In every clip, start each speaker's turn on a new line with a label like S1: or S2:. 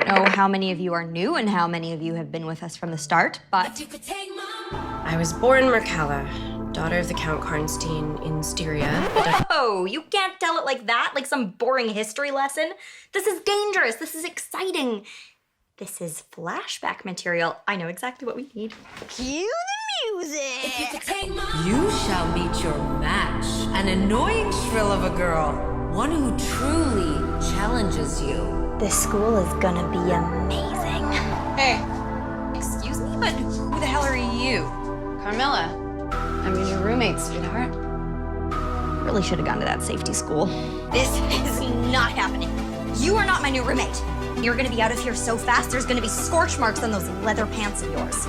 S1: don't know how many of you are new and how many of you have been with us from the start, but...
S2: I was born Merkala, daughter of the Count Karnstein in Styria.
S1: Whoa, you can't tell it like that, like some boring history lesson. This is dangerous, this is exciting. This is flashback material. I know exactly what we need. Cue the music!
S3: You shall meet your match, an annoying shrill of a girl, one who truly challenges you.
S1: This school is gonna be amazing.
S4: Hey,
S1: Excuse me, but who the hell are you?
S4: Carmilla. I'm your new roommate, sweetheart.
S1: Really should have gone to that safety school. This is not happening. You are not my new roommate. You're gonna be out of here so fast, there's gonna be scorch marks on those leather pants of yours.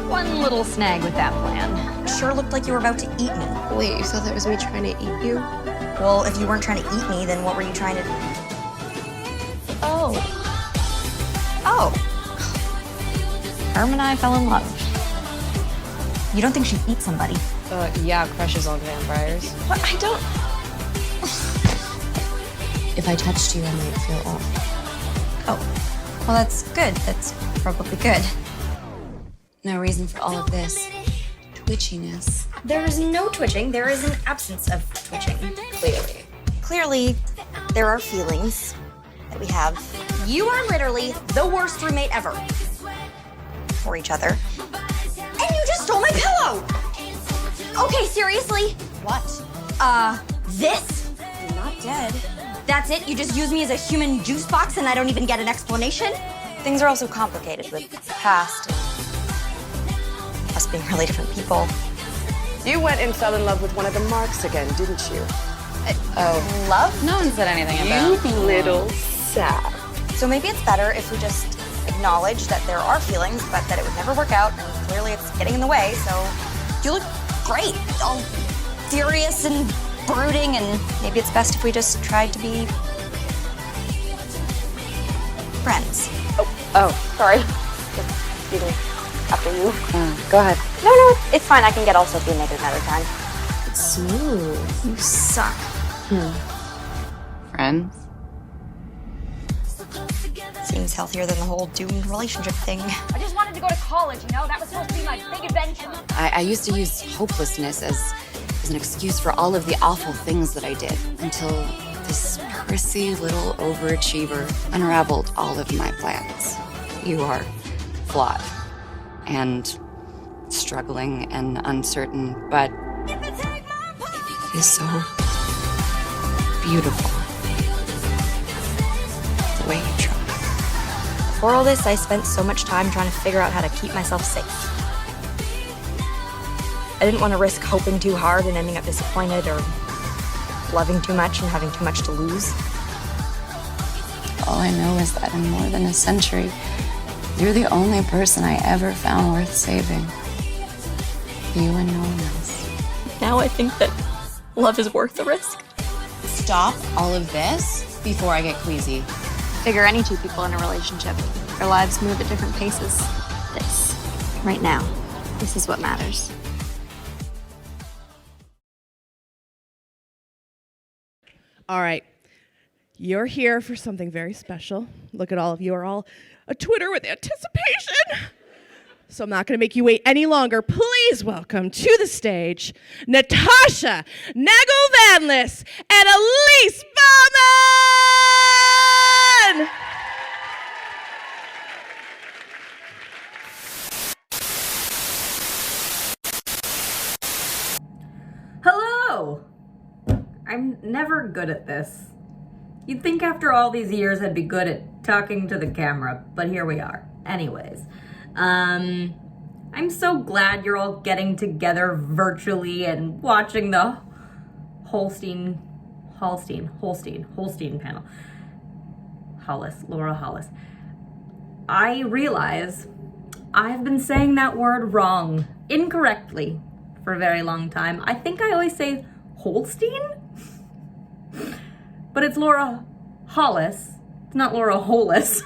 S1: One little snag with that plan. Sure looked like you were about to eat me.
S2: Wait, you thought that was me trying to eat you?
S1: Well, if you weren't trying to eat me, then what were you trying to do? Oh. Oh. Herm and I fell in love. You don't think she'd eat somebody?
S4: Yeah, crushes on vampires.
S1: What? I don't...
S2: If I touched you, I might feel off.
S1: Oh. Well, that's good. That's probably good.
S5: No reason for all of this twitchiness.
S1: There is no twitching. There is an absence of twitching.
S2: Clearly.
S1: Clearly, there are feelings that we have. You are literally the worst roommate ever. For each other. And you just stole my pillow! Okay, seriously?
S2: What?
S1: This?
S2: You're not dead.
S1: That's it? You just use me as a human juice box and I don't even get an explanation? Things are also complicated with the past and us being really different people.
S6: You went and fell in love with one of the marks again, didn't you?
S1: Love?
S4: No one said anything about
S6: You little sap.
S1: So maybe it's better if we just acknowledge that there are feelings, but that it would never work out, and clearly it's getting in the way, so... You look great, all furious and brooding, and maybe it's best if we just tried to be... friends.
S6: Oh, sorry. Excuse me. After you.
S4: Go ahead.
S6: No, it's fine. I can get all soapy naked another time.
S2: It's smooth.
S1: You suck.
S4: Friends?
S1: Seems healthier than the whole doomed relationship thing.
S7: I just wanted to go to college, you know? That was supposed to be my big adventure.
S5: I used to use hopelessness as an excuse for all of the awful things that I did until this prissy little overachiever unraveled all of my plans. You are flawed and struggling and uncertain, but it is so beautiful the way you try.
S1: Before all this, I spent so much time trying to figure out how to keep myself safe. I didn't want to risk hoping too hard and ending up disappointed or loving too much and having too much to lose.
S5: All I know is that in more than a century, you're the only person I ever found worth saving. You and no one else.
S1: Now I think that love is worth the risk.
S5: Stop all of this before I get queasy.
S1: Figure any two people in a relationship, their lives move at different paces. This, right now, this is what matters.
S8: All right. You're here for something very special. Look at all of you are all a Twitter with anticipation. So I'm not going to make you wait any longer. Please welcome to the stage Natasha Nagel-Vanlis and Elise Bowman!
S9: Hello! I'm never good at this. You'd think after all these years I'd be good at talking to the camera, but here we are. Anyways, I'm so glad you're all getting together virtually and watching the Holstein panel. Laura Hollis. I realize I've been saying that word wrong, incorrectly, for a very long time. I think I always say Holstein? But it's Laura Hollis. It's not Laura Hollis.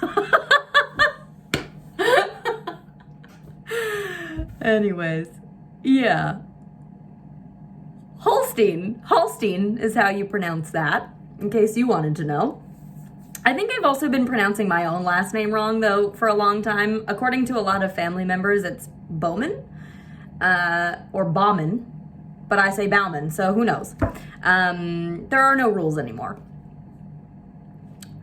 S9: Anyways, yeah. Holstein is how you pronounce that, in case you wanted to know. I think I've also been pronouncing my own last name wrong, though, for a long time. According to a lot of family members, it's Bowman or Bauman, but I say Bauman, so who knows? There are no rules anymore.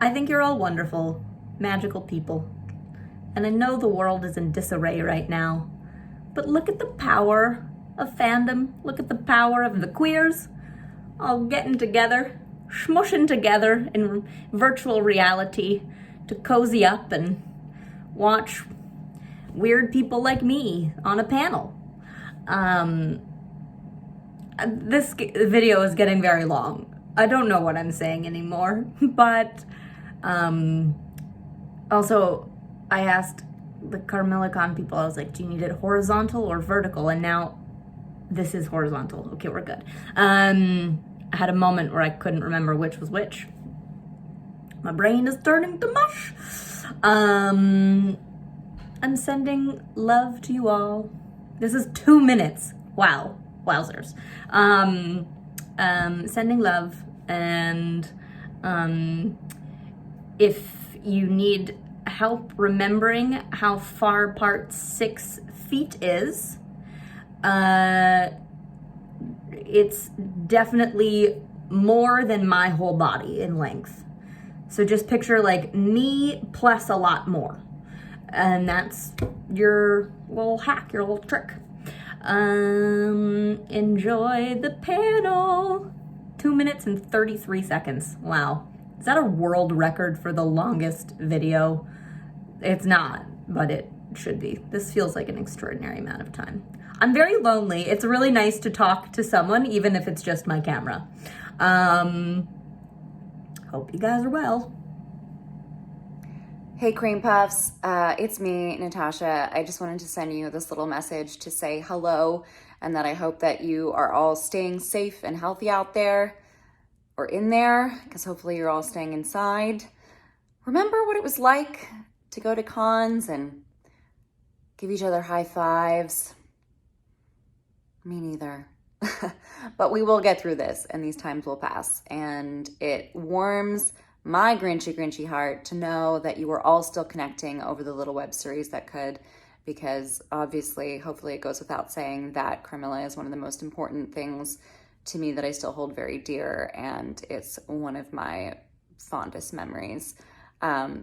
S9: I think you're all wonderful, magical people. And I know the world is in disarray right now, but look at the power of fandom. Look at the power of the queers all getting together, smushing together in virtual reality to cozy up and watch weird people like me on a panel. This video is getting very long. I don't know what I'm saying anymore, but also I asked the CarmillaCon people, I was like, do you need it horizontal or vertical? And now this is horizontal. Okay, we're good. I had a moment where I couldn't remember which was which. My brain is turning to mush. I'm sending love to you all. This is 2 minutes. Wow. Wowzers. Sending love, and if you need help remembering how far apart 6 feet is, it's definitely more than my whole body in length. So just picture like me plus a lot more. And that's your little hack, your little trick. Enjoy the panel. 2 minutes and 33 seconds. Wow. Is that a world record for the longest video? It's not, but it should be. This feels like an extraordinary amount of time. I'm very lonely. It's really nice to talk to someone, even if it's just my camera. Hope you guys are well.
S5: Hey Cream Puffs, it's me, Natasha. I just wanted to send you this little message to say hello and that I hope that you are all staying safe and healthy out there, or in there, because hopefully you're all staying inside. Remember what it was like to go to cons and give each other high fives? Me neither. But we will get through this, and these times will pass, and it warms my grinchy heart to know that you are all still connecting over the little web series that could, because obviously, hopefully it goes without saying that Carmilla is one of the most important things to me that I still hold very dear, and it's one of my fondest memories.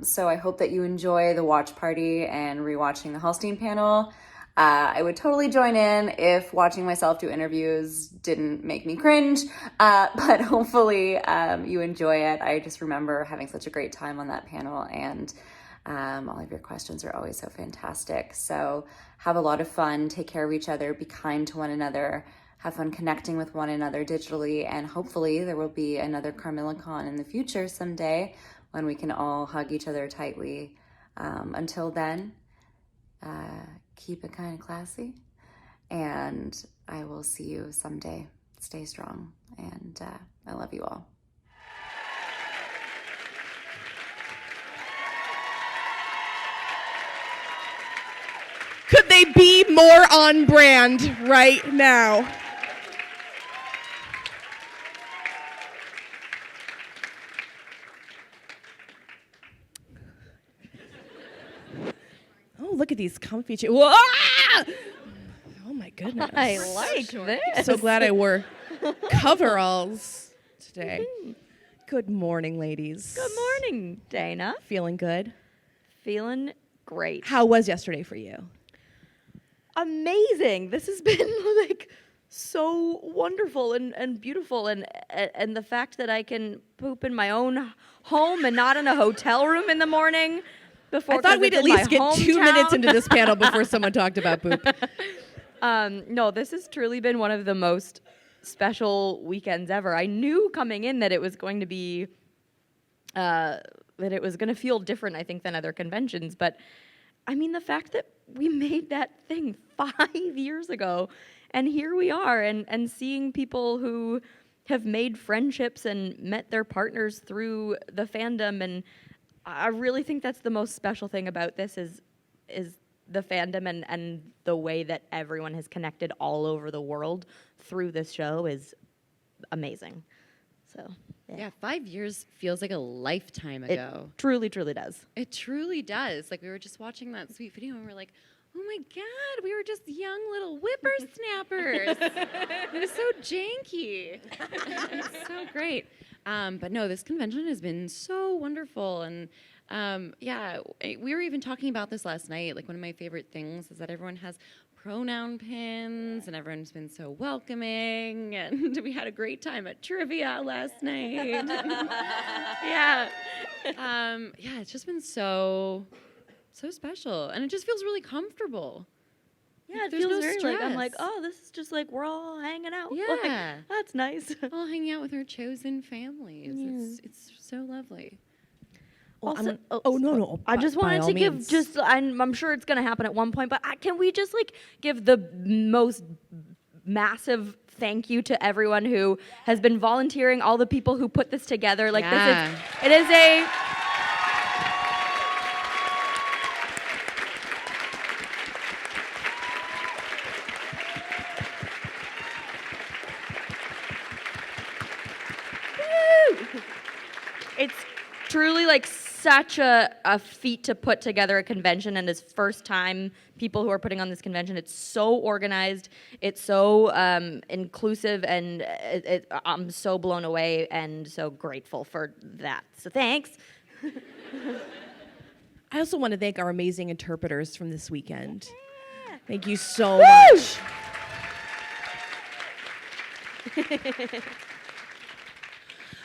S5: So I hope that you enjoy the watch party and rewatching the Hallstein panel. I would totally join in if watching myself do interviews didn't make me cringe, but hopefully you enjoy it. I just remember having such a great time on that panel, and all of your questions are always so fantastic. So have a lot of fun, take care of each other, be kind to one another, have fun connecting with one another digitally, and hopefully there will be another CarmillaCon in the future someday when we can all hug each other tightly. Until then, keep it kind of classy, and I will see you someday. Stay strong, and I love you all.
S8: Could they be more on brand right now? Oh, look at these comfy chairs. Oh my goodness.
S1: I like this.
S8: So glad I wore coveralls today. Good morning, ladies.
S1: Good morning, Dana.
S8: Feeling good?
S1: Feeling great.
S8: How was yesterday for you?
S1: Amazing. This has been like so wonderful and beautiful, and the fact that I can poop in my own home and not in a hotel room in the morning. Before,
S8: I thought we'd at least get 2 minutes into this panel before someone talked about poop.
S1: No, this has truly been one of the most special weekends ever. I knew coming in that it was going to be, that it was going to feel different, I think, than other conventions. But I mean, the fact that we made that thing 5 years ago, and here we are, and seeing people who have made friendships and met their partners through the fandom, and I really think that's the most special thing about this is the fandom and the way that everyone has connected all over the world through this show is amazing. So,
S10: Yeah, 5 years feels like a lifetime ago.
S1: It truly, truly does.
S10: It truly does. Like, we were just watching that sweet video and we're like, oh my God, we were just young little whippersnappers. It was so janky. It was so great. But no, this convention has been so wonderful. And we were even talking about this last night. Like, one of my favorite things is that everyone has pronoun pins and everyone's been so welcoming. And we had a great time at trivia last night. It's just been so special, and it just feels really comfortable.
S1: Yeah, it
S10: There's
S1: feels
S10: no
S1: very like, I'm like,
S10: stress.
S1: oh, this is just like we're all hanging out.
S10: Yeah.
S1: Like, that's nice.
S10: All hanging out with our chosen families. It's so lovely.
S8: Well,
S1: Also, I just wanted to give I'm sure it's going to happen at one point, but can we just like give the most massive thank you to everyone who has been volunteering, all the people who put this together. Like it is a it's truly like such a feat to put together a convention, and this first time people who are putting on this convention, it's so organized, it's so inclusive, and I'm so blown away and so grateful for that. So thanks.
S8: I also want to thank our amazing interpreters from this weekend. Thank you so much.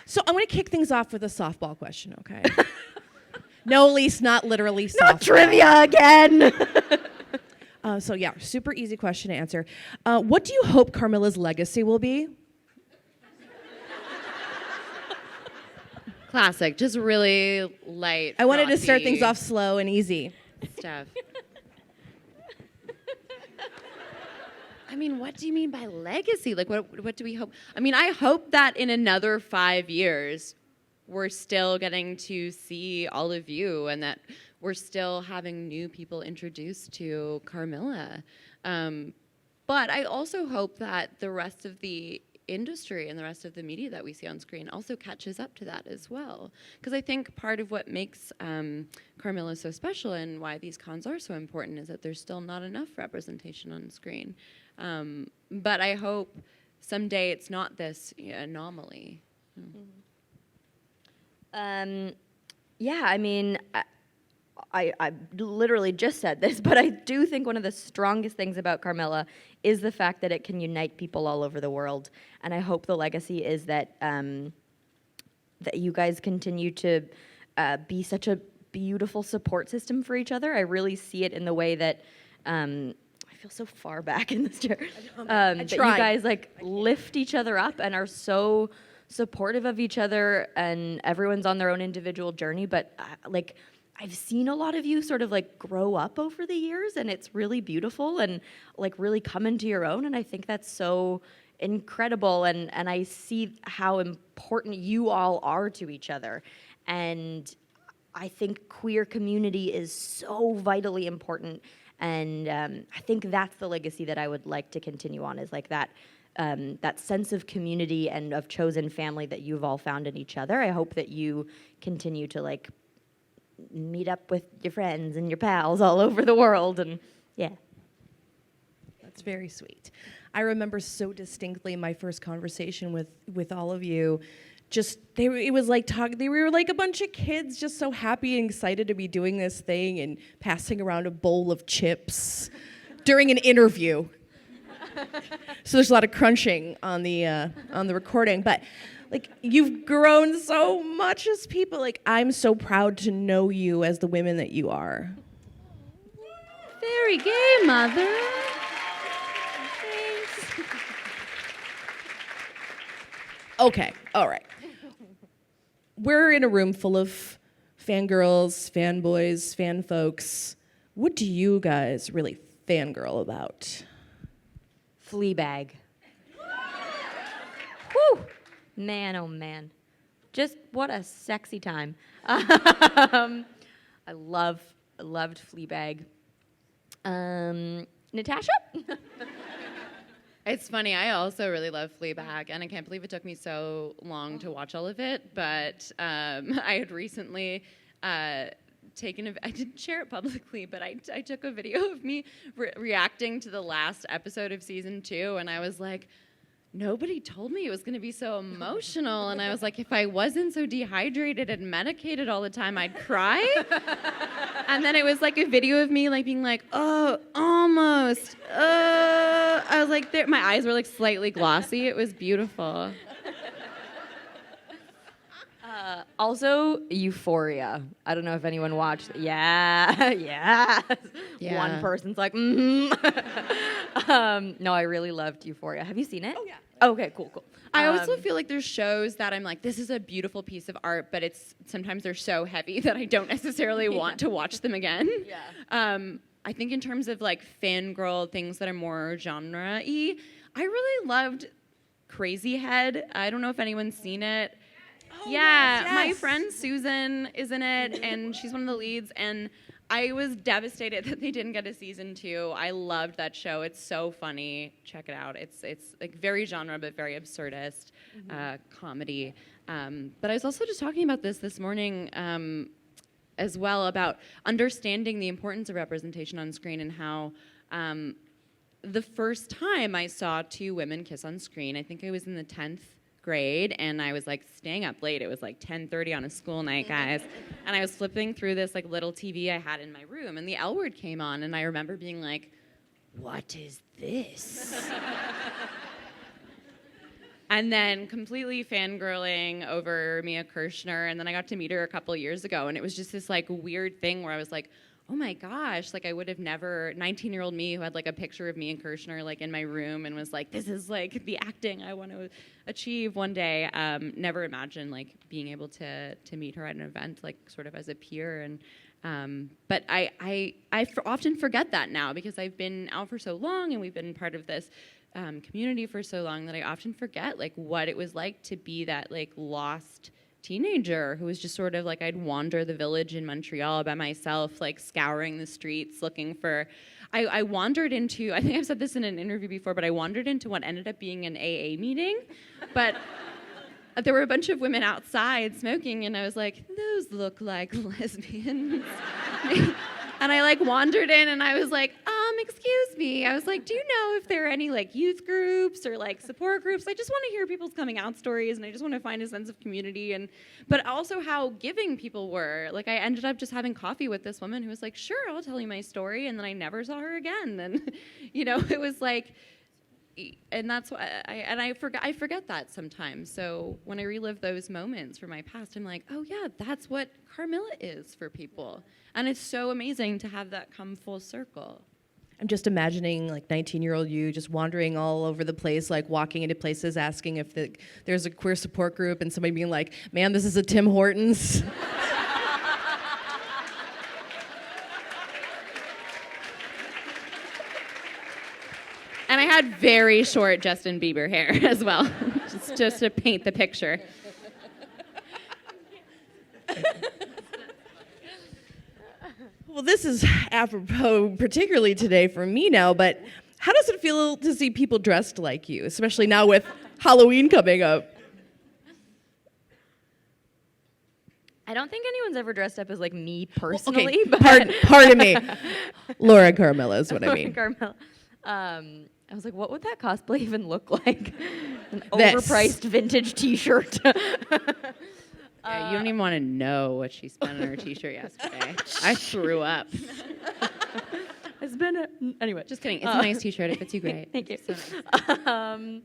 S8: So I'm going to kick things off with a softball question, okay? No, Elise, not literally softball.
S1: Not trivia again.
S8: Super easy question to answer. What do you hope Carmilla's legacy will be?
S10: Classic, just really light.
S8: I wanted to start
S10: frothy
S8: things off slow and easy.
S10: stuff. I mean, what do you mean by legacy? Like, what do we hope? I mean, I hope that in another 5 years, we're still getting to see all of you, and that we're still having new people introduced to Carmilla. But I also hope that the rest of the industry and the rest of the media that we see on screen also catches up to that as well. Because I think part of what makes Carmilla so special and why these cons are so important is that there's still not enough representation on screen. But I hope someday it's not this anomaly.
S1: I mean, I literally just said this, but I do think one of the strongest things about Carmilla is the fact that it can unite people all over the world. And I hope the legacy is that that you guys continue to be such a beautiful support system for each other. I really see it in the way that I feel so far back in this chair. That you guys like lift each other up and are so supportive of each other, and everyone's on their own individual journey. But I've seen a lot of you sort of like grow up over the years, and it's really beautiful and like really come into your own. And I think that's so incredible. And I see how important you all are to each other. And I think queer community is so vitally important. And I think that's the legacy that I would like to continue on, is like that sense of community and of chosen family that you've all found in each other. I hope that you continue to like meet up with your friends and your pals all over the world, and yeah.
S8: That's very sweet. I remember so distinctly my first conversation with all of you. It was like we were like a bunch of kids, just so happy and excited to be doing this thing and passing around a bowl of chips during an interview. So there's a lot of crunching on the recording, but like you've grown so much as people. Like I'm so proud to know you as the women that you are.
S10: Very gay, mother.
S8: Thanks. Okay, all right. We're in a room full of fangirls, fanboys, fan folks. What do you guys really fangirl about?
S1: Fleabag. Whew. Man, oh man. Just what a sexy time. I loved Fleabag. Natasha?
S10: It's funny. I also really love Fleabag, and I can't believe it took me so long to watch all of it. But I had recently I didn't share it publicly, but I took a video of me reacting to the last episode of season 2, and I was like, nobody told me it was going to be so emotional. And I was like, if I wasn't so dehydrated and medicated all the time, I'd cry. And then it was like a video of me like being like, oh, almost. I was like, my eyes were like slightly glossy. It was beautiful.
S6: Also, Euphoria. I don't know if anyone watched. Yeah, yes.
S10: Yeah.
S6: One person's like, no, I really loved Euphoria. Have you seen it? Oh, yeah. Okay, cool.
S10: I also feel like there's shows that I'm like, this is a beautiful piece of art, but sometimes they're so heavy that I don't necessarily want to watch them again. Yeah. I think in terms of like fangirl things that are more genre-y, I really loved Crazy Head. I don't know if anyone's seen it. Oh, yeah, yes. My friend Susan is in it, and she's one of the leads, and I was devastated that they didn't get a season 2. I loved that show. It's so funny. Check it out. It's like very genre, but very absurdist comedy. But I was also just talking about this morning as well, about understanding the importance of representation on screen and how the first time I saw 2 women kiss on screen, I think I was in the 10th grade, and I was like staying up late. It was like 10:30 on a school night, guys. And I was flipping through this like little TV I had in my room, and the L Word came on, and I remember being like, what is this? And then completely fangirling over Mia Kirshner, and then I got to meet her a couple years ago, and it was just this like weird thing where I was like, oh my gosh, like I would have never, 19-year-old me who had like a picture of me and Kirshner like in my room and was like, this is like the acting I want to achieve one day. Never imagined like being able to meet her at an event like sort of as a peer. And but I often forget that now because I've been out for so long and we've been part of this community for so long that I often forget like what it was like to be that like lost teenager who was just sort of like, I'd wander the village in Montreal by myself, like scouring the streets looking for, I wandered into, I think I've said this in an interview before, but I wandered into what ended up being an AA meeting, but there were a bunch of women outside smoking, and I was like, those look like lesbians. And I like wandered in, and I was like, excuse me. I was like, do you know if there are any like youth groups or like support groups? I just want to hear people's coming out stories, and I just want to find a sense of community, but also how giving people were. Like I ended up just having coffee with this woman who was like, sure, I'll tell you my story, and then I never saw her again. And it was like, and that's why I forget that sometimes. So when I relive those moments from my past, I'm like, oh yeah, that's what Carmilla is for people, and it's so amazing to have that come full circle.
S8: I'm just imagining like 19-year-old you just wandering all over the place, like walking into places asking if there's a queer support group, and somebody being like, man, this is a Tim Hortons.
S10: And I had very short Justin Bieber hair as well, just to paint the picture.
S8: Well, this is apropos particularly today for me now, but how does it feel to see people dressed like you, especially now with Halloween coming up?
S6: I don't think anyone's ever dressed up as like me personally.
S8: Okay, pardon me. Laura Carmilla is what I mean.
S6: Carmilla. I was like, what would that cosplay even look like? An overpriced vintage t-shirt.
S10: Yeah, you don't even want to know what she spent on her t-shirt yesterday. I threw up.
S6: It's been anyway.
S10: Just kidding. It's a nice t-shirt. It fits you great.
S6: Thank you.
S10: So nice.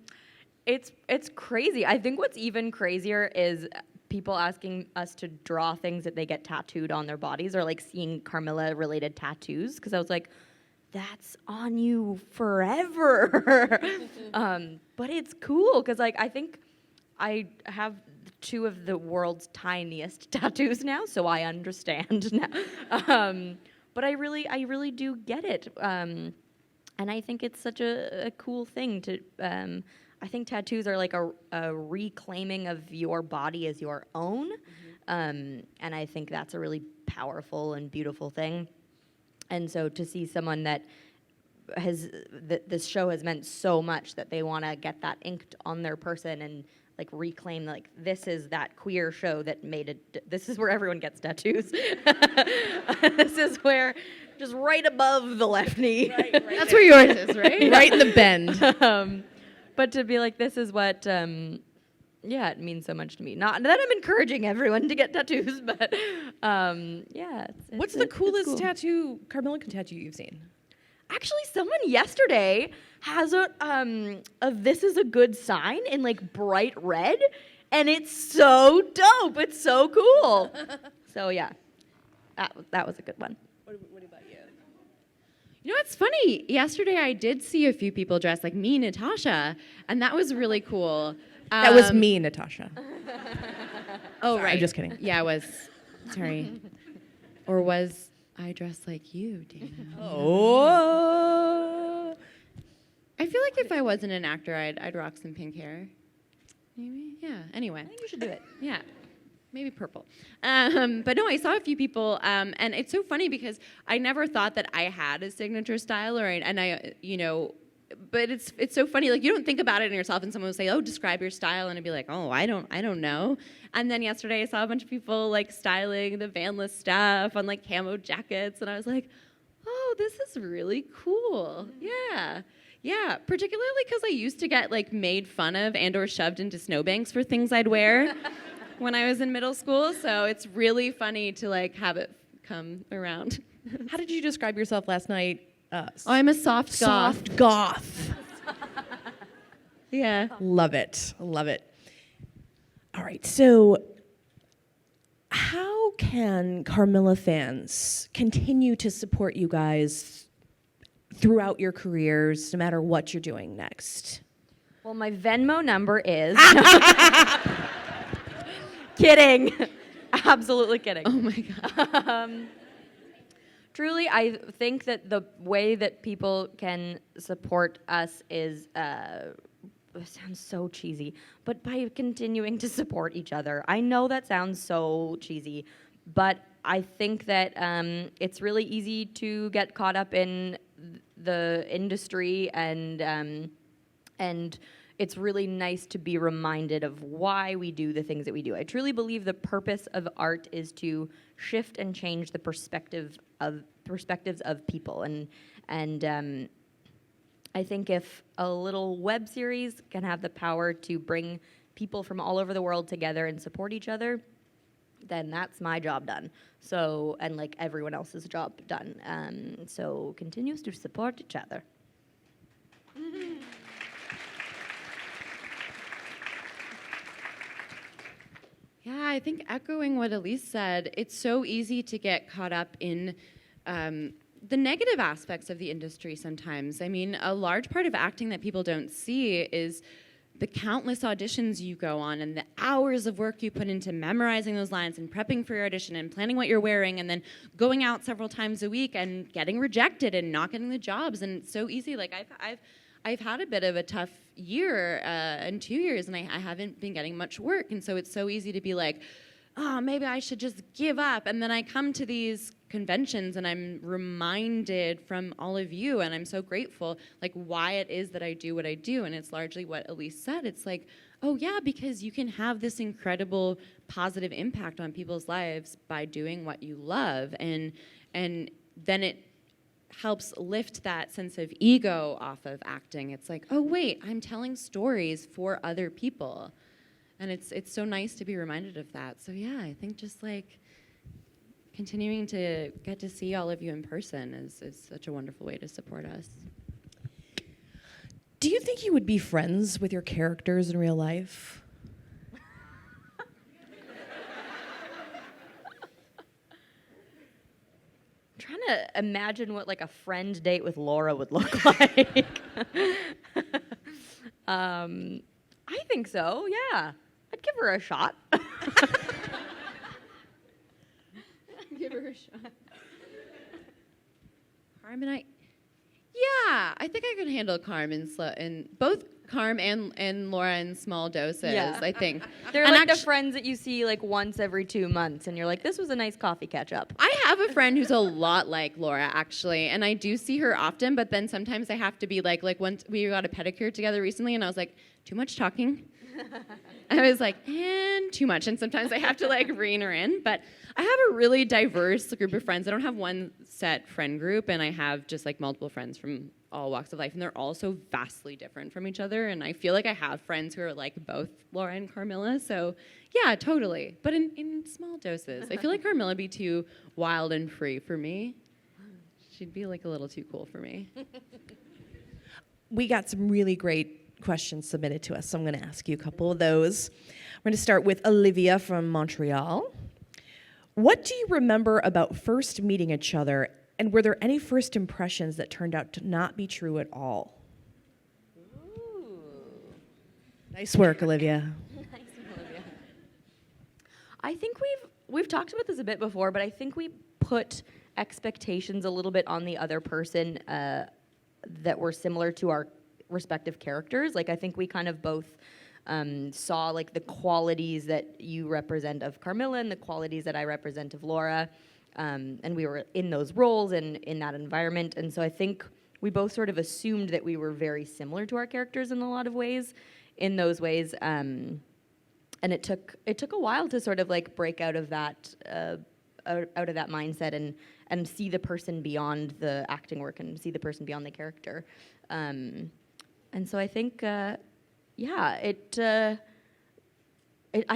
S6: It's crazy. I think what's even crazier is people asking us to draw things that they get tattooed on their bodies, or like seeing Carmilla-related tattoos. Because I was like, that's on you forever. But it's cool because like I think I have 2 of the world's tiniest tattoos now, so I understand now. But I really do get it, and I think it's such a cool thing to. I think tattoos are like a reclaiming of your body as your own, and I think that's a really powerful and beautiful thing. And so to see someone that this show has meant so much that they want to get that inked on their person and like reclaim like this is that queer show that made it. This is where everyone gets tattoos. This is where just right above the left knee.
S10: That's where yours is, right?
S8: Right in the bend.
S6: But to be like, this is what, it means so much to me. Not that I'm encouraging everyone to get tattoos, but
S8: What's the coolest
S6: cool.
S8: tattoo, Carmilla tattoo you've seen?
S6: Actually, someone yesterday has a "This is a good sign" in like bright red, and it's so dope. It's so cool. So yeah, that was a good one.
S8: What about you?
S10: You know what's funny? Yesterday I did see a few people dressed like me, Natasha, and that was really cool.
S8: That was me, Natasha.
S10: Oh,
S8: Sorry,
S10: right.
S8: I'm just kidding.
S10: Yeah, I was. Sorry. Or was I dressed like you, Dana?
S8: Oh.
S10: I feel like if I wasn't an actor, I'd rock some pink hair. Maybe? Yeah. Anyway.
S6: I think you should do it.
S10: Yeah. Maybe purple. But no, I saw a few people, and it's so funny because I never thought that I had a signature style, but it's so funny. Like you don't think about it in yourself, and someone will say, "Oh, describe your style," and I'd be like, "Oh, I don't know." And then yesterday, I saw a bunch of people like styling the Vanless stuff on like camo jackets, and I was like, "Oh, this is really cool." Yeah. Yeah, particularly because I used to get like made fun of and or shoved into snowbanks for things I'd wear when I was in middle school. So it's really funny to like have it come around.
S8: How did you describe yourself last night?
S10: I'm a soft goth.
S8: Soft goth.
S10: Yeah.
S8: Love it. Love it. All right. So how can Carmilla fans continue to support you guys throughout your careers, no matter what you're doing next?
S6: Well, my Venmo number is. Kidding. Absolutely kidding.
S10: Oh my God.
S6: Truly, I think that the way that people can support us is, it sounds so cheesy, but by continuing to support each other. I know that sounds so cheesy, but I think that it's really easy to get caught up in the industry, and it's really nice to be reminded of why we do the things that we do. I truly believe the purpose of art is to shift and change the perspectives of people, and I think if a little web series can have the power to bring people from all over the world together and support each other, then that's my job done. So, and like everyone else's job done. So continues to support each other.
S10: Yeah, I think echoing what Elise said, it's so easy to get caught up in the negative aspects of the industry sometimes. I mean, a large part of acting that people don't see is the countless auditions you go on and the hours of work you put into memorizing those lines and prepping for your audition and planning what you're wearing and then going out several times a week and getting rejected and not getting the jobs. And it's so easy. Like I've had a bit of a tough year and 2 years, and I haven't been getting much work. And so it's so easy to be like, oh, maybe I should just give up. And then I come to these conventions and I'm reminded from all of you, and I'm so grateful, like why it is that I do what I do. And it's largely what Elise said. It's like, oh yeah, because you can have this incredible positive impact on people's lives by doing what you love. And then it helps lift that sense of ego off of acting. It's like, oh wait, I'm telling stories for other people. And it's so nice to be reminded of that. So yeah, I think just like continuing to get to see all of you in person is such a wonderful way to support us.
S8: Do you think you would be friends with your characters in real life?
S6: I'm trying to imagine what like a friend date with Laura would look like. I think so, yeah. I'd give her a shot.
S10: Give her a shot. Carmen, I think I could handle Carmen and both Carm and Laura in small doses,
S6: Yeah.
S10: I think.
S6: They're
S10: And
S6: like the
S10: actu-
S6: friends that you see like once every 2 months, and you're like, this was a nice coffee catch up.
S10: I have a friend who's a lot like Laura, actually, and I do see her often, but then sometimes I have to be like once we got a pedicure together recently, and I was like, too much talking. I was like, and too much. And sometimes I have to like rein her in. But I have a really diverse group of friends. I don't have one set friend group, and I have just like multiple friends from all walks of life, and they're all so vastly different from each other. And I feel like I have friends who are like both Laura and Carmilla. So yeah, totally. But in small doses. I feel like Carmilla would be too wild and free for me. She'd be like a little too cool for me.
S8: We got some really great questions submitted to us, so I'm going to ask you a couple of those. We're going to start with Olivia from Montreal. What do you remember about first meeting each other, and were there any first impressions that turned out to not be true at all? Nice work, Olivia.
S6: I think we've talked about this a bit before, but I think we put expectations a little bit on the other person that were similar to our respective characters. Like I think we kind of both saw like the qualities that you represent of Carmilla and the qualities that I represent of Laura, and we were in those roles and in that environment. And so I think we both sort of assumed that we were very similar to our characters in a lot of ways, in those ways. And it took a while to sort of like break out of that mindset and see the person beyond the acting work and see the person beyond the character. And so I think, I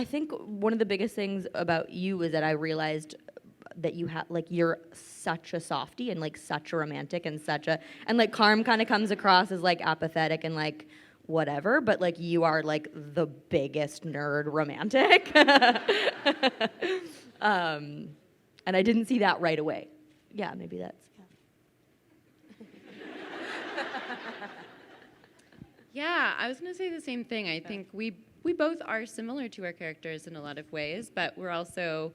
S6: think one of the biggest things about you is that I realized that you have, like, you're such a softie and like such a romantic and like Carm kind of comes across as like apathetic and like whatever, but like you are like the biggest nerd romantic. And I didn't see that right away. Yeah, maybe that's.
S10: Yeah, I was going to say the same thing. I think we both are similar to our characters in a lot of ways, but we're also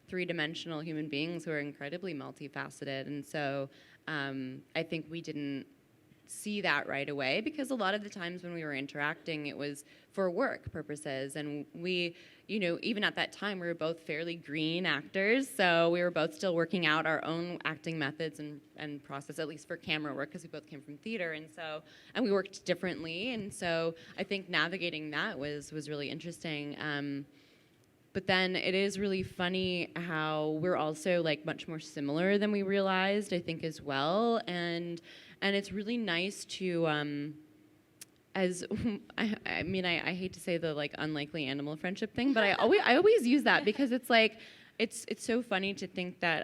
S10: three-dimensional human beings who are incredibly multifaceted. And so I think we didn't see that right away because a lot of the times when we were interacting, it was for work purposes. And we, even at that time, we were both fairly green actors. So we were both still working out our own acting methods and process, at least for camera work, because we both came from theater. And we worked differently. And so I think navigating that was really interesting. But then it is really funny how we're also like much more similar than we realized, I think, as well. And it's really nice to, I mean, I hate to say the like unlikely animal friendship thing, but I always use that because it's like, it's so funny to think that,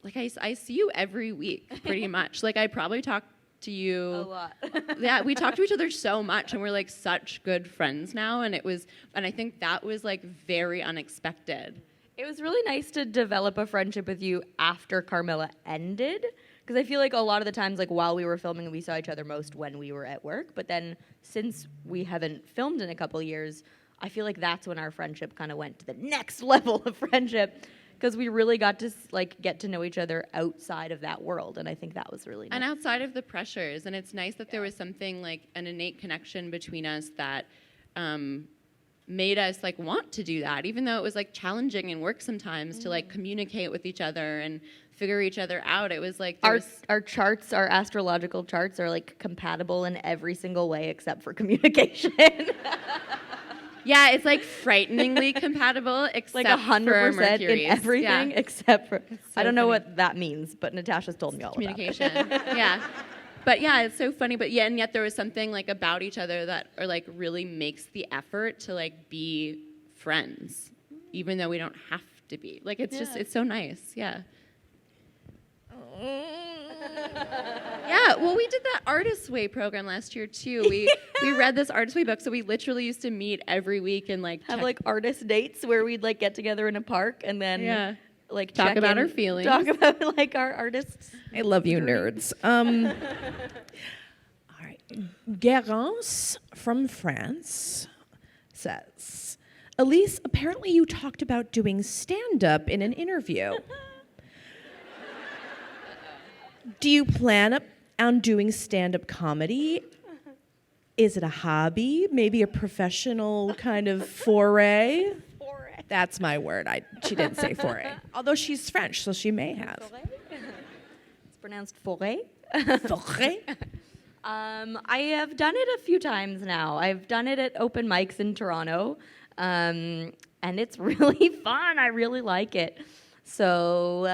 S10: like I see you every week pretty much. Like I probably talk to you
S6: A lot.
S10: Yeah, we talk to each other so much and we're like such good friends now. And I think that was like very unexpected.
S6: It was really nice to develop a friendship with you after Carmilla ended. Because I feel like a lot of the times, like while we were filming, we saw each other most when we were at work. But then since we haven't filmed in a couple years, I feel like that's when our friendship kind of went to the next level of friendship. Because we really got to like get to know each other outside of that world. And I think that was really nice.
S10: And outside of the pressures. And it's nice that there was something like an innate connection between us that made us like want to do that, even though it was like challenging in work sometimes to like communicate with each other and figure each other out. It was like
S6: our charts, our astrological charts are like compatible in every single way except for communication.
S10: Yeah, it's like frighteningly compatible except
S6: like
S10: for
S6: 100%
S10: Mercury's.
S6: in everything
S10: Yeah.
S6: except for
S10: So
S6: I don't know
S10: funny.
S6: what that means, but Natasha's told me all
S10: Communication.
S6: about it.
S10: Yeah. But yeah, it's so funny. But yeah, and yet there was something like about each other that or like really makes the effort to like be friends, even though we don't have to be. Like it's just it's so nice. Yeah. Yeah, well, we did that Artist Way program last year too. We read this Artist Way book, so we literally used to meet every week and like
S6: Have like artist dates where we'd like get together in a park and then like
S10: talk
S6: check
S10: about
S6: in,
S10: our feelings.
S6: talk about like our artists.
S8: I love you, nerds. All right. Garance from France says, Elise, apparently you talked about doing stand-up in an interview. Do you plan on doing stand-up comedy? Is it a hobby? Maybe a professional kind of foray? That's my word. She didn't say foray. Although she's French, so she may have.
S6: It's pronounced foray.
S8: Foray?
S6: I have done it a few times now. I've done it at open mics in Toronto, and it's really fun. I really like it. So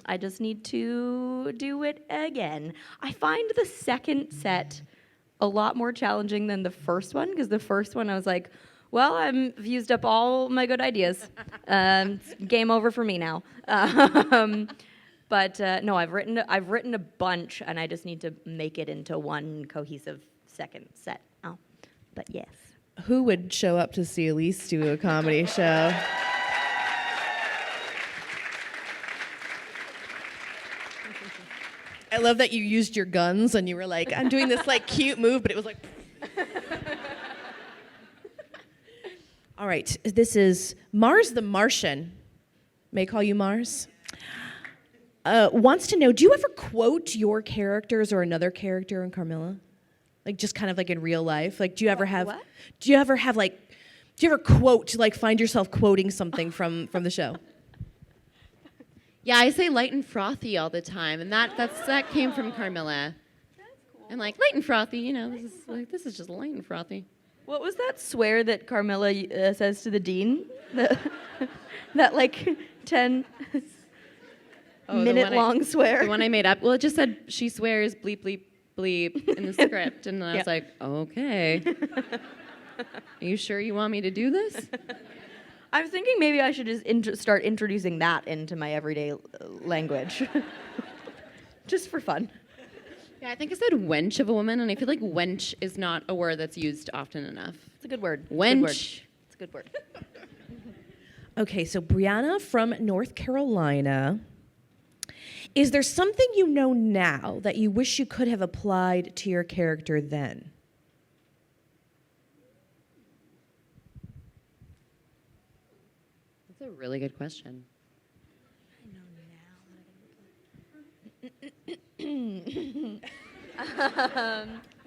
S6: I just need to do it again. I find the second set a lot more challenging than the first one, because the first one I was like, well, I've used up all my good ideas. It's game over for me now. But no, I've written a bunch, and I just need to make it into one cohesive second set now. But yes.
S8: Who would show up to see Elise do a comedy show? I love that you used your guns and you were like, I'm doing this like cute move, but it was like. All right, this is Mars the Martian. May I call you Mars? Wants to know, do you ever quote your characters or another character in Carmilla? Like just kind of like in real life? Like do you ever quote, like find yourself quoting something from the show?
S10: Yeah, I say light and frothy all the time, and that came from Carmilla. That's cool. And like light and frothy, this is just light and frothy.
S6: What was that swear that Carmilla says to the dean? That like 10 minute long swear.
S10: The one I made up. Well, it just said she swears bleep bleep bleep in the script, and I was like, okay. Are you sure you want me to do this?
S6: I was thinking maybe I should just start introducing that into my everyday language. Just for fun.
S10: Yeah, I think I said wench of a woman, and I feel like wench is not a word that's used often enough.
S6: It's a good word.
S10: Wench.
S6: It's a good word.
S8: Okay, so Brianna from North Carolina. Is there something you know now that you wish you could have applied to your character then?
S10: That's a really good question.
S8: Do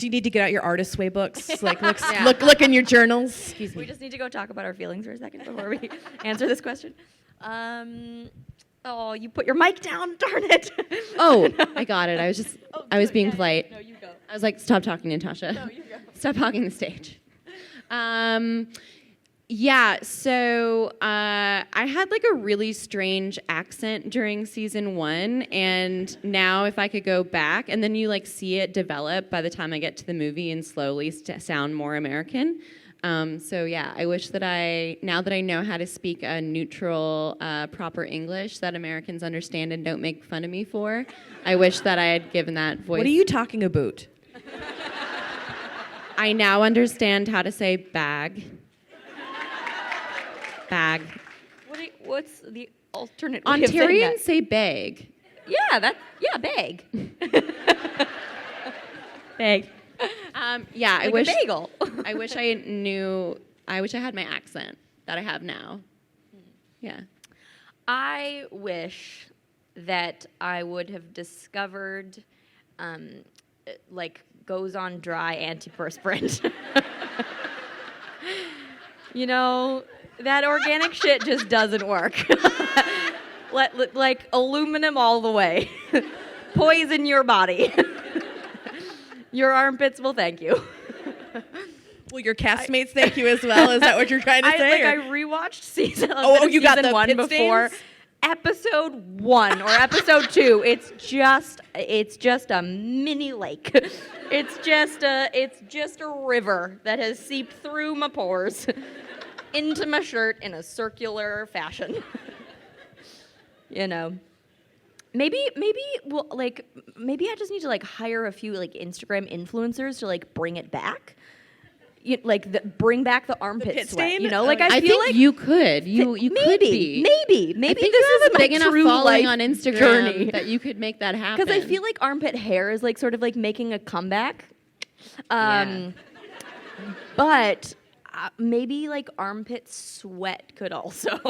S8: you need to get out your Artist's Way books? Like look in your journals.
S10: Excuse me.
S6: We just need to go talk about our feelings for a second before we answer this question. Oh, you put your mic down, darn it.
S10: Oh, I got it. I was being polite.
S6: No, you go.
S10: I was like, stop talking, Natasha.
S6: No, you go.
S10: Stop hogging the stage. Yeah, so I had like a really strange accent during season 1, and now if I could go back, and then you like see it develop by the time I get to the movie and slowly sound more American. So yeah, I wish that now that I know how to speak a neutral, proper English that Americans understand and don't make fun of me for, I wish that I had given that voice.
S8: What are you talking about?
S10: I now understand how to say bag. Bag.
S6: What's the alternate way of saying
S10: Ontarians
S6: that?
S10: say bag.
S6: Yeah, bag. Bag.
S10: Yeah,
S6: Like
S10: I wish
S6: a bagel.
S10: I wish I had my accent that I have now. Yeah.
S6: I wish that I would have discovered like goes on dry antiperspirant. You know, that organic shit just doesn't work. Like aluminum all the way. Poison your body. Your armpits will thank you.
S8: Well, your castmates thank you as well. Is that what you're trying to say?
S6: I rewatched season.
S8: You got the
S6: one
S8: pit
S6: before.
S8: stains?
S6: Episode 1 or episode 2. It's just a mini lake. It's just a river that has seeped through my pores into my shirt in a circular fashion. You know. Maybe I just need to like hire a few like Instagram influencers to like bring it back. Bring back the armpit
S8: pit
S6: sweat.
S8: stain?
S6: You know, like
S10: I
S6: feel
S10: think
S6: like
S10: you could. You could be.
S6: Maybe
S10: I think
S6: this
S10: you
S6: is
S10: have a
S6: my
S10: big enough
S6: true
S10: following
S6: life
S10: on Instagram
S6: journey.
S10: that you could make that happen.
S6: Because I feel like armpit hair is like sort of like making a comeback.
S10: Yeah.
S6: But maybe like armpit sweat could also.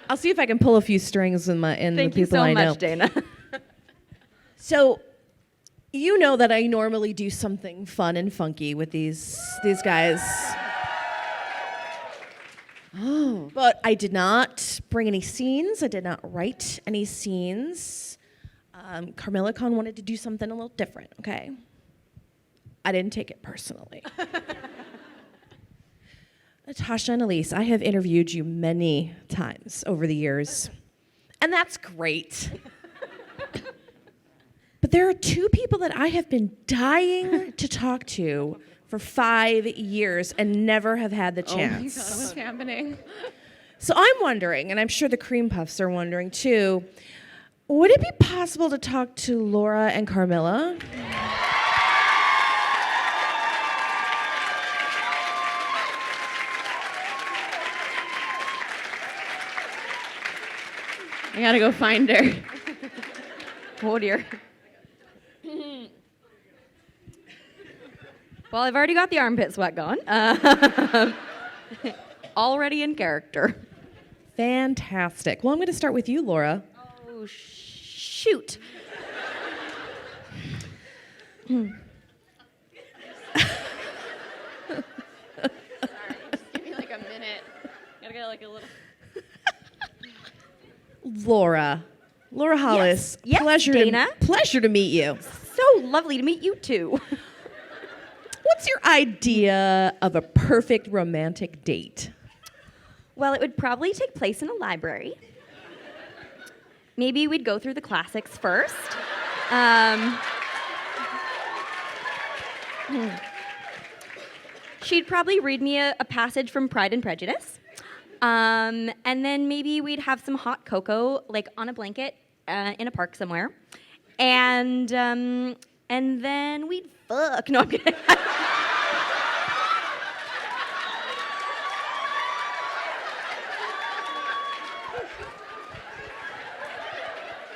S8: I'll see if I can pull a few strings in the
S6: Thank
S8: people
S6: you so
S8: I know.
S6: much, Dana.
S8: So, You know that I normally do something fun and funky with these guys. Oh. But I did not bring any scenes. I did not write any scenes. Carmilla Con wanted to do something a little different, okay? I didn't take it personally. Natasha and Elise, I have interviewed you many times over the years, and that's great. But there are two people that I have been dying to talk to for 5 years and never have had the chance.
S10: Oh my God, what's happening?
S8: So I'm wondering, and I'm sure the Cream Puffs are wondering too, would it be possible to talk to Laura and Carmilla?
S10: I gotta go find her.
S6: Oh dear. Well, I've already got the armpit sweat going. Already in character.
S8: Fantastic. Well, I'm going to start with you, Laura.
S6: Oh, shoot.
S10: Sorry, just give me like a minute. Gotta get like a little.
S8: Laura Hollis.
S6: Yes,
S8: pleasure
S6: Dana.
S8: Pleasure to meet you.
S6: So lovely to meet you too.
S8: What's your idea of a perfect romantic date?
S6: Well, it would probably take place in a library. Maybe we'd go through the classics first. She'd probably read me a passage from Pride and Prejudice. And then maybe we'd have some hot cocoa, like on a blanket in a park somewhere. And then we'd fuck. No, I'm kidding.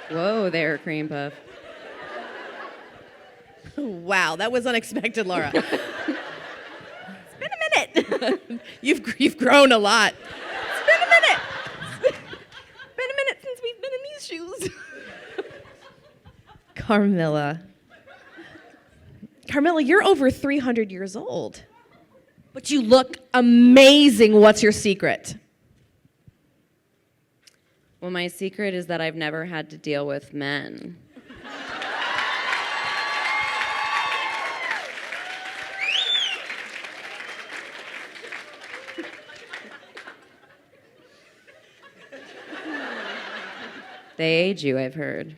S10: Whoa there, Cream Puff.
S8: Wow, that was unexpected, Laura.
S6: It's been a minute.
S8: You've grown a lot.
S6: It's been a minute. It's been a minute since we've been in these shoes.
S8: Carmilla, you're over 300 years old, but you look amazing. What's your secret?
S10: Well, my secret is that I've never had to deal with men. They age you, I've heard.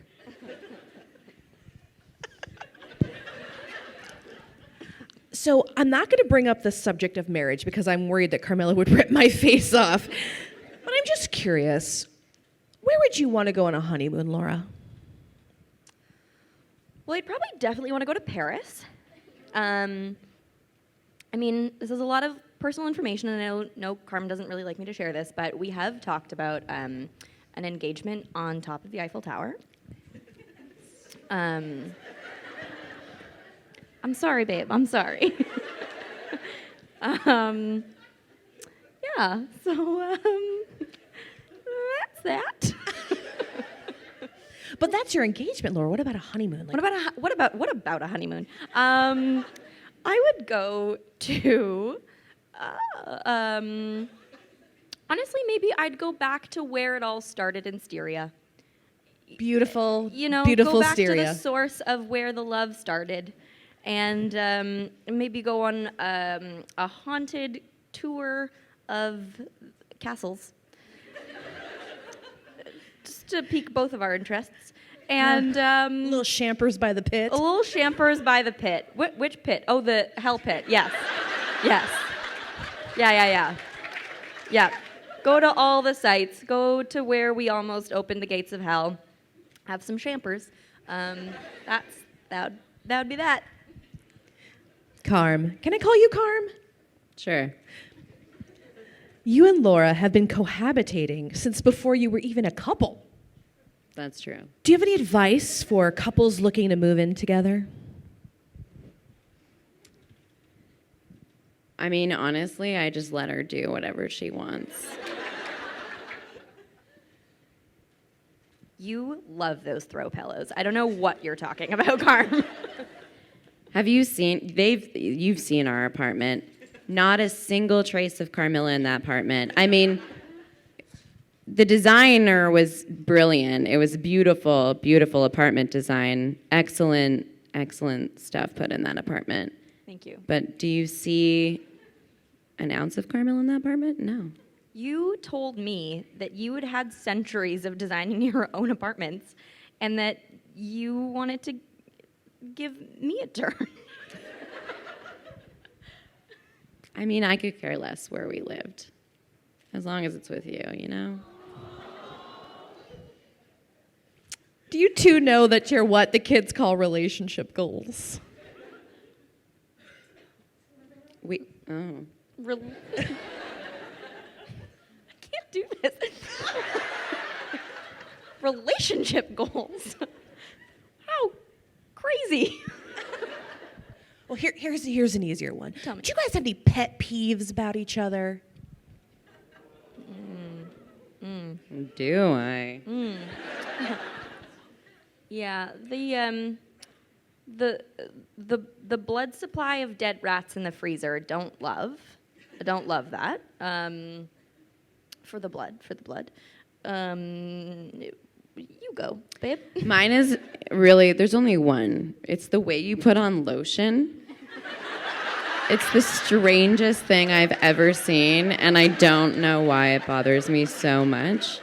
S8: So I'm not going to bring up the subject of marriage because I'm worried that Carmilla would rip my face off. But I'm just curious, where would you want to go on a honeymoon, Laura?
S6: Well, I'd probably definitely want to go to Paris. I mean, this is a lot of personal information, and I know Carm doesn't really like me to share this, but we have talked about an engagement on top of the Eiffel Tower. I'm sorry, babe. I'm sorry. Yeah, so that's that.
S8: But that's your engagement, Laura. What about a honeymoon?
S6: What about a honeymoon? I would go to honestly, maybe I'd go back to where it all started in Styria.
S8: Beautiful,
S6: You know,
S8: beautiful
S6: go back
S8: Styria.
S6: to the source of where the love started, and maybe go on a haunted tour of castles, just to pique both of our interests. And
S8: Little champers by the pit.
S6: a little champers by the pit. Which pit? Oh, the hell pit. Yes. Yes. Yeah. Go to all the sites. Go to where we almost opened the gates of hell. Have some champers. That would be that.
S8: Carm. Can I call you Carm?
S10: Sure.
S8: You and Laura have been cohabitating since before you were even a couple.
S10: That's true.
S8: Do you have any advice for couples looking to move in together?
S10: I mean, honestly, I just let her do whatever she wants.
S6: You love those throw pillows. I don't know what you're talking about, Carm.
S2: Have you seen, you've seen our apartment. Not a single trace of Carmilla in that apartment. I mean, the designer was brilliant. It was beautiful, beautiful apartment design. Excellent, excellent stuff put in that apartment.
S6: Thank you.
S2: But do you see an ounce of Carmilla in that apartment? No.
S6: You told me that you had had centuries of designing your own apartments and that you wanted to give me a turn.
S2: I mean, I could care less where we lived, as long as it's with you, you know?
S8: Do you two know that you're what the kids call relationship goals?
S2: Oh.
S6: I can't do this. Relationship goals. How crazy.
S8: Well, here's an easier one.
S6: Tell me.
S8: Do you guys have any pet peeves about each other?
S2: Do I?
S6: Yeah, the blood supply of dead rats in the freezer. Don't love. I don't love that. For the blood. You go, babe.
S2: Mine is really, there's only one. It's the way you put on lotion. It's the strangest thing I've ever seen, and I don't know why it bothers me so much.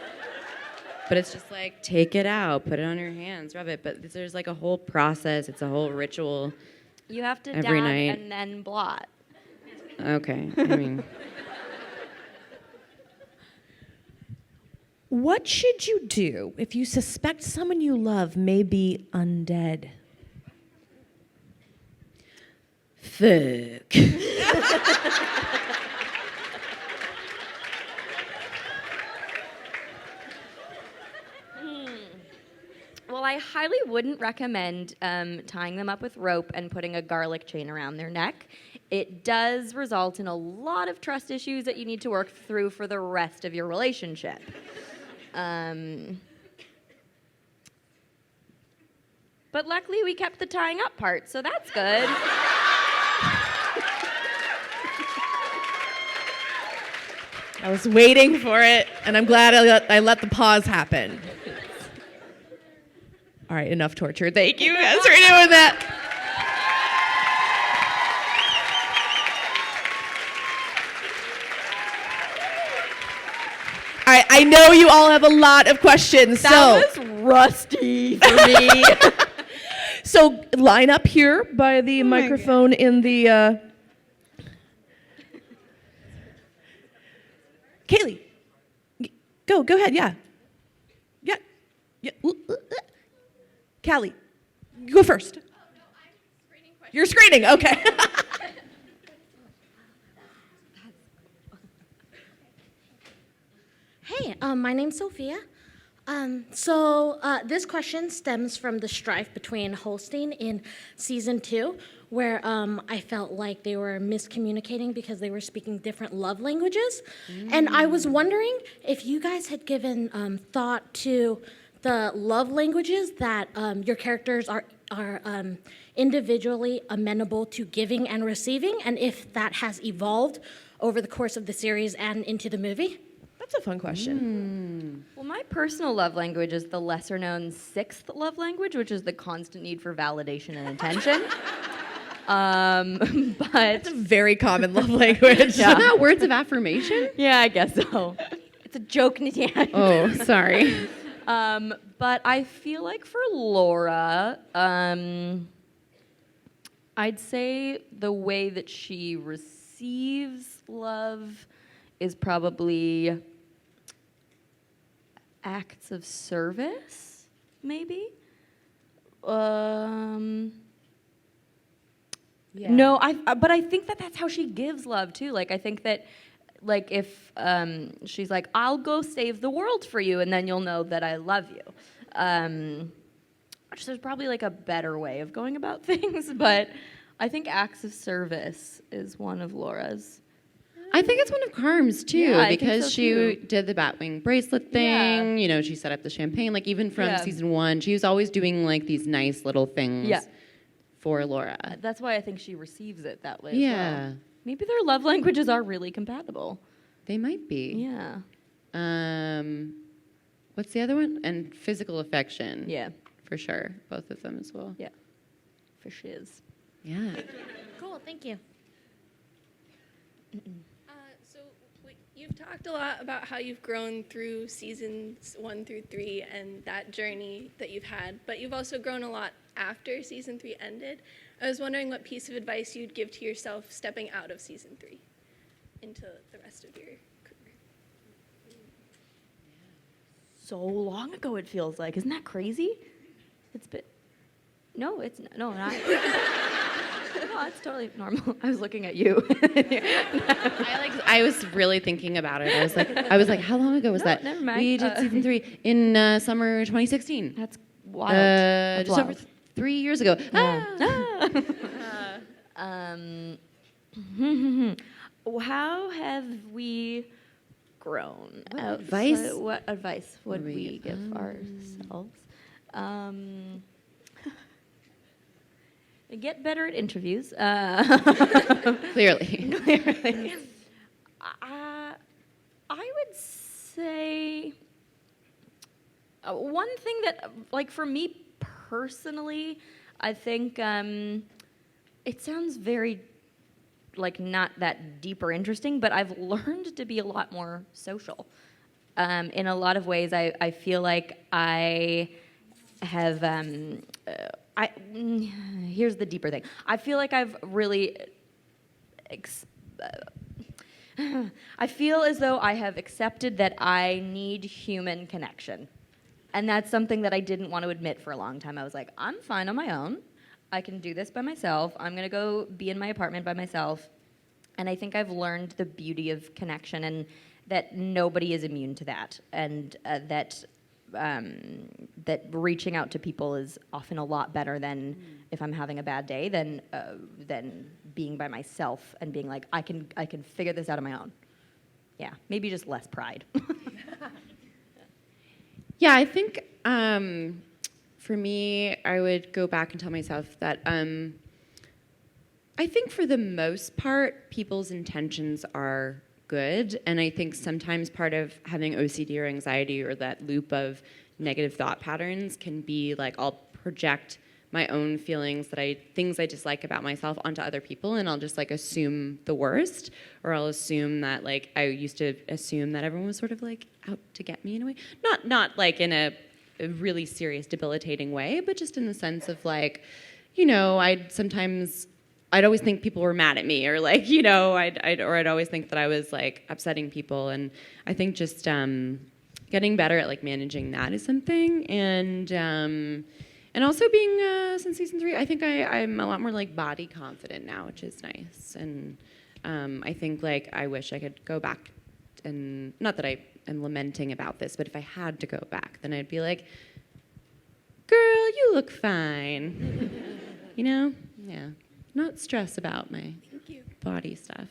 S2: But it's just like, take it out, put it on your hands, rub it. But there's like a whole process. It's a whole ritual.
S6: You have to
S2: Every
S6: dab
S2: night.
S6: and then blot.
S2: Okay, I mean,
S8: What should you do if you suspect someone you love may be undead?
S2: fuck.
S6: Well, I highly wouldn't recommend tying them up with rope and putting a garlic chain around their neck. It does result in a lot of trust issues that you need to work through for the rest of your relationship. But luckily, we kept the tying up part, so that's good.
S8: I was waiting for it, and I'm glad I let the pause happen. All right, enough torture. Thank you guys for doing that. All right, I know you all have a lot of questions,
S6: That was rusty for me.
S8: so line up here by the microphone in the. Kaylee, go ahead, yeah. Callie, you go first. You're screening, okay.
S11: Hey, my name's Sophia. This question stems from the strife between Holstein in season 2, where I felt like they were miscommunicating because they were speaking different love languages. And I was wondering if you guys had given thought to the love languages that your characters are individually amenable to giving and receiving, and if that has evolved over the course of the series and into the movie.
S8: That's a fun question.
S6: Well, my personal love language is the lesser-known 6th love language, which is the constant need for validation and attention. But
S8: It's a very common love language.
S2: Isn't that words of affirmation?
S6: yeah, I guess so. It's a joke, Natian.
S2: Oh, sorry.
S6: But I feel like for Laura, I'd say the way that she receives love is probably acts of service, maybe. No, but I think that that's how she gives love too. Like I think that, like if she's like, "I'll go save the world for you," and then you'll know that I love you. Which there's probably like a better way of going about things, but I think acts of service is one of Laura's.
S2: I think it's one of Carm's too,
S6: Yeah, I think
S2: because
S6: so,
S2: she
S6: too.
S2: did the Batwing bracelet thing. You know, she set up the champagne. Like even from season 1, she was always doing like these nice little things for Laura.
S6: That's why I think she receives it that way.
S2: Yeah.
S6: As well. Maybe their love languages are really compatible.
S2: They might be.
S6: Yeah.
S2: What's the other one? And physical affection.
S6: Yeah.
S2: For sure. Both of them as well.
S6: Yeah. For shiz.
S2: Yeah.
S11: Cool, thank you.
S12: So you've talked a lot about how you've grown through seasons 1 through 3 and that journey that you've had, but you've also grown a lot after season 3 ended. I was wondering what piece of advice you'd give to yourself stepping out of season 3 into the rest of your career.
S6: So long ago it feels like. Isn't that crazy? It's been... No, it's not. No, not. No, it's totally normal. I was looking at you.
S2: I was really thinking about it. I was like, how long ago was that?
S6: Never mind.
S2: We did season 3 in summer 2016.
S6: That's wild. That's
S2: just over 3 years ago.
S6: How have we grown?
S2: What
S6: advice would we give ourselves? Get better at interviews.
S2: Clearly.
S6: I would say one thing that, like, for me personally, I think it sounds very, like, not that deep or interesting, but I've learned to be a lot more social. In a lot of ways, I feel like I have... here's the deeper thing. I feel like I've really... I feel as though I have accepted that I need human connection. And that's something that I didn't want to admit for a long time. I was like, I'm fine on my own. I can do this by myself. I'm going to go be in my apartment by myself. And I think I've learned the beauty of connection and that nobody is immune to that. And that reaching out to people is often a lot better than if I'm having a bad day than being by myself and being like, I can figure this out on my own. Yeah, maybe just less pride.
S2: Yeah, I think for me, I would go back and tell myself that I think for the most part, people's intentions are good. And I think sometimes part of having OCD or anxiety or that loop of negative thought patterns can be like I'll project my own feelings things I dislike about myself onto other people, and I'll just like assume the worst, or I'll assume that like I used to assume that everyone was sort of like out to get me in a way, not like in a really serious debilitating way, but just in the sense of like, you know, I'd always think people were mad at me, or like, you know, I'd always think that I was like upsetting people, and I think just getting better at like managing that is something, and also being since season 3, I think I'm a lot more like body confident now, which is nice, and I think like I wish I could go back, and not that I am lamenting about this, but if I had to go back, then I'd be like, girl, you look fine, you know, yeah. Not stress about my body stuff.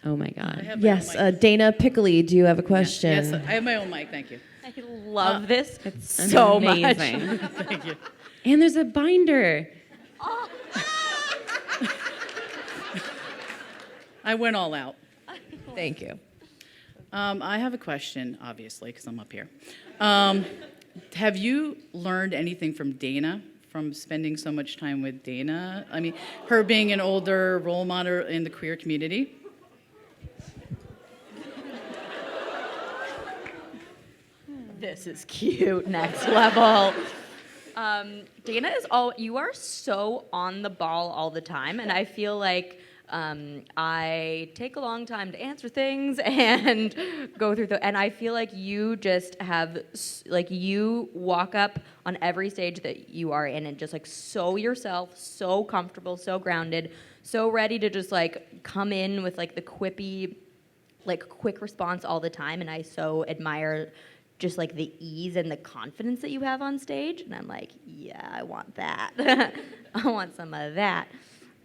S2: Oh my God.
S13: Yes, Dana Pickley, do you have a question?
S14: Yes, I have my own mic, thank you.
S6: I love this
S2: It's
S6: so
S2: amazing.
S6: much.
S14: Thank you.
S2: And there's a binder.
S14: I went all out.
S13: Thank you.
S14: I have a question, obviously, because I'm up here. Have you learned anything from Dana, from spending so much time with Dana? I mean, her being an older role model in the queer community?
S6: This is cute, next level. Dana you are so on the ball all the time, and I feel like I take a long time to answer things and go through and I feel like you just have, like, you walk up on every stage that you are in and just like so yourself, so comfortable, so grounded, so ready to just like come in with like the quippy, like quick response all the time, and I so admire just like the ease and the confidence that you have on stage, and I'm like, yeah, I want that. I want some of that.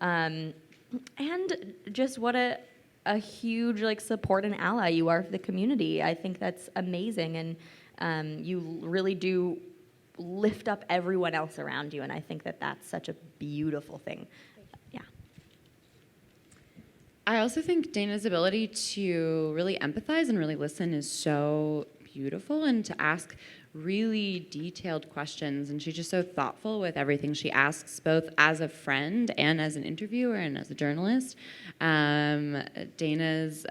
S6: And just what a a huge like support and ally you are for the community. I think that's amazing, and you really do lift up everyone else around you, and I think that that's such a beautiful thing. Yeah.
S2: I also think Dana's ability to really empathize and really listen is so beautiful, and to ask really detailed questions. And she's just so thoughtful with everything she asks, both as a friend and as an interviewer and as a journalist. Dana's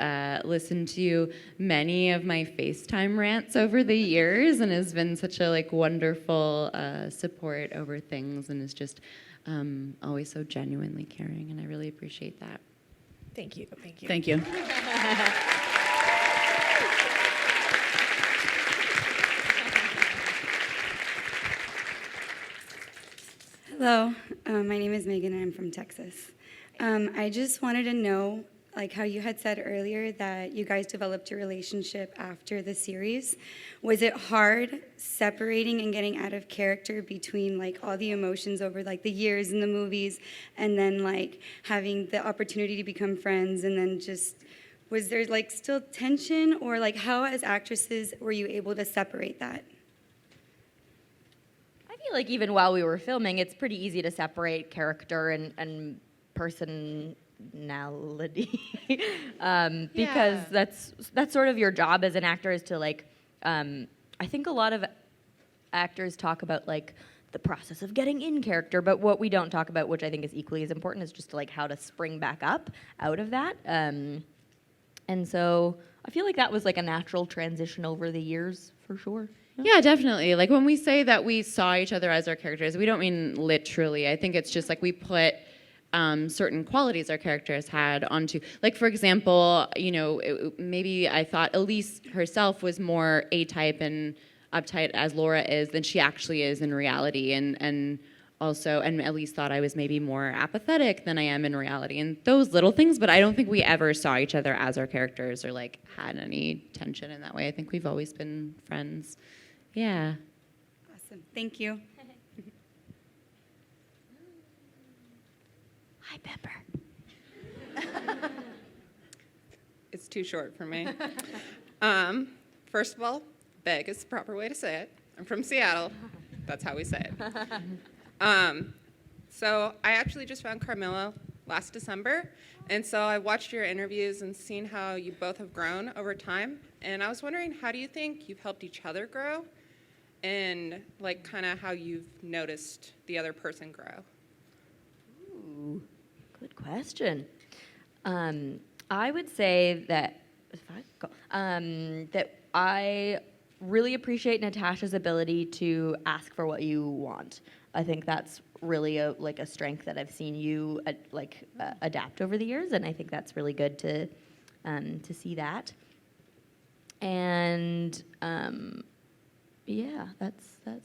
S2: listened to many of my FaceTime rants over the years and has been such a like wonderful support over things, and is just always so genuinely caring, and I really appreciate that.
S8: Thank you. Thank you.
S14: Thank you.
S15: Hello, my name is Megan and I'm from Texas. I just wanted to know, like how you had said earlier that you guys developed your relationship after the series. Was it hard separating and getting out of character between like all the emotions over like the years in the movies, and then like having the opportunity to become friends, and then just, was there like still tension, or like how as actresses were you able to separate that?
S6: I feel like even while we were filming, it's pretty easy to separate character and personality, because that's sort of your job as an actor, is to like. I think a lot of actors talk about like the process of getting in character, but what we don't talk about, which I think is equally as important, is just like how to spring back up out of that. And so I feel like that was like a natural transition over the years, for sure.
S2: Yeah, definitely. Like when we say that we saw each other as our characters, we don't mean literally. I think it's just like we put certain qualities our characters had onto. Like for example, you know, maybe I thought Elise herself was more A-type and uptight as Laura is than she actually is in reality, and also, and Elise thought I was maybe more apathetic than I am in reality, and those little things. But I don't think we ever saw each other as our characters or like had any tension in that way. I think we've always been friends. Yeah.
S15: Awesome. Thank you.
S6: Hi, Pepper.
S16: It's too short for me. First of all, beg is the proper way to say it. I'm from Seattle. That's how we say it. So I actually just found Carmilla last December, and so I watched your interviews and seen how you both have grown over time. And I was wondering, how do you think you've helped each other grow, and like kind of how you've noticed the other person grow?
S6: Ooh, good question. I would say that that I really appreciate Natasha's ability to ask for what you want. I think that's really a strength that I've seen you adapt over the years, and I think that's really good to see that. And yeah, that's that.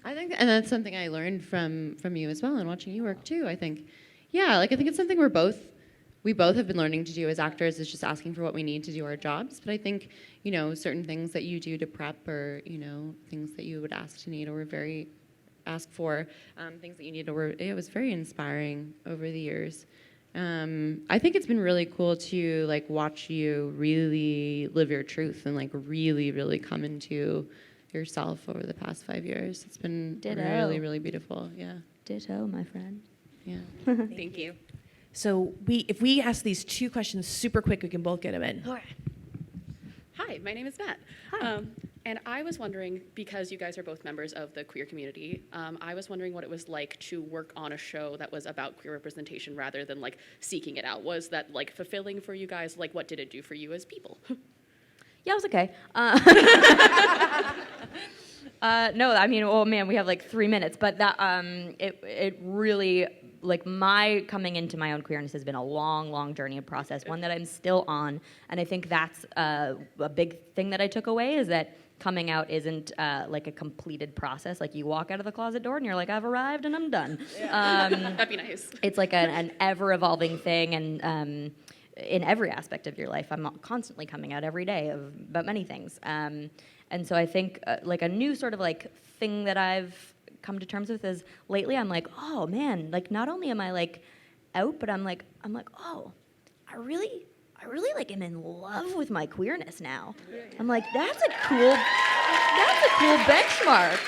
S2: I think, and that's something I learned from you as well, and watching you work too. I think, yeah, like I think it's something we both have been learning to do as actors, is just asking for what we need to do our jobs. But I think, you know, certain things that you do to prep, or you know, things that you would ask to need or ask for, things that you need, or it was very inspiring over the years. I think it's been really cool to like watch you really live your truth and like really, really come into yourself over the past 5 years. It's been really, really beautiful. Yeah.
S6: Ditto, my friend.
S2: Yeah.
S16: Thank you.
S8: So if we ask these two questions super quick, we can both get them in.
S17: Hi, my name is Matt. And I was wondering, because you guys are both members of the queer community, I was wondering what it was like to work on a show that was about queer representation rather than like seeking it out. Was that like fulfilling for you guys? Like, what did it do for you as people?
S6: Yeah, it was okay. No, I mean, oh man, we have like 3 minutes, but that it really, like, my coming into my own queerness has been a long, long journey and process, one that I'm still on, and I think that's a big thing that I took away, is that coming out isn't like a completed process. Like, you walk out of the closet door and you're like, I've arrived and I'm done.
S17: That'd be nice.
S6: It's like an ever-evolving thing, and in every aspect of your life, I'm constantly coming out every day about many things. And so I think like a new sort of like thing that I've come to terms with is lately I'm like, oh man, like not only am I like out, but I'm like, oh, I I really like am in love with my queerness now. I'm like, that's a cool benchmark.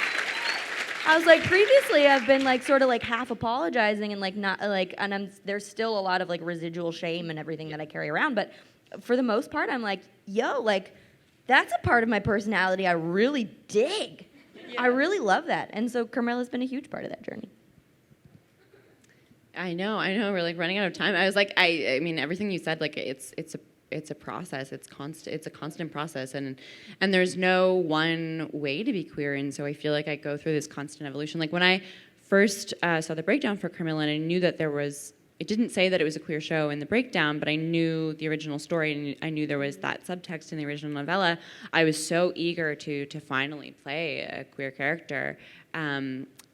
S6: I was like, previously I've been like sort of like half apologizing and like not like, and there's still a lot of like residual shame and everything that I carry around, but for the most part, I'm like, yo, like that's a part of my personality I really dig. I really love that. And so Carmilla's been a huge part of that journey.
S2: I know. We're like running out of time. I was like, I mean, everything you said, like it's a process. It's a constant process, and there's no one way to be queer. And so I feel like I go through this constant evolution. Like when I first saw the breakdown for Carmilla, and I knew that it didn't say that it was a queer show in the breakdown, but I knew the original story, and I knew there was that subtext in the original novella. I was so eager to finally play a queer character.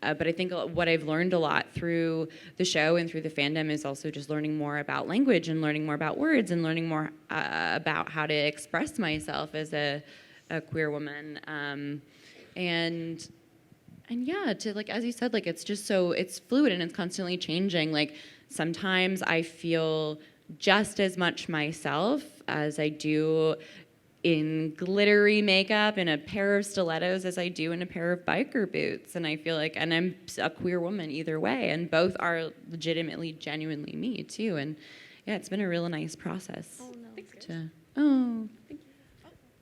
S2: But I think what I've learned a lot through the show and through the fandom is also just learning more about language and learning more about words and learning more about how to express myself as a queer woman. And yeah, to like, as you said, like it's just so, it's fluid and it's constantly changing. Like sometimes I feel just as much myself as I do in glittery makeup and a pair of stilettos as I do in a pair of biker boots. And I feel like, and I'm a queer woman either way, and both are legitimately, genuinely me too. And yeah, it's been a real nice process.
S8: Oh,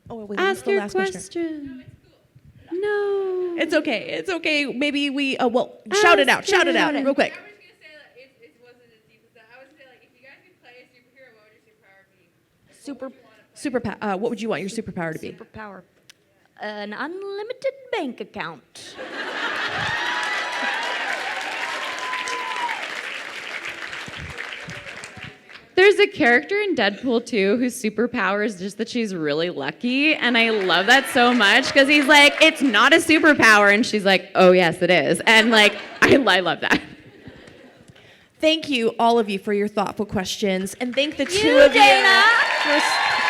S8: no.
S2: Ask your question. No.
S8: It's okay. It's okay. Maybe we, shout it out real quick. What would you want your superpower to be?
S6: Superpower. An unlimited bank account.
S2: There's a character in Deadpool 2 whose superpower is just that she's really lucky, and I love that so much because he's like, it's not a superpower, and she's like, oh yes, it is. And like, I love that.
S8: Thank you, all of you, for your thoughtful questions, and thank the two of
S6: Dana.
S8: you for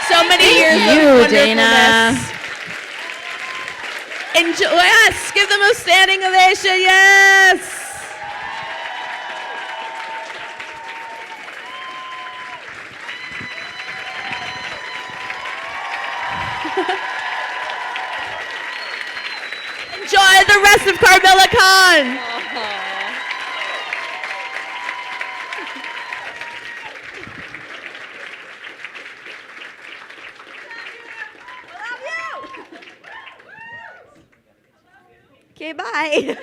S8: so many years of wonderfulness. Enjoy, yes, give them a standing ovation, yes. Enjoy the rest of Carmilla Khan.
S6: Okay, bye.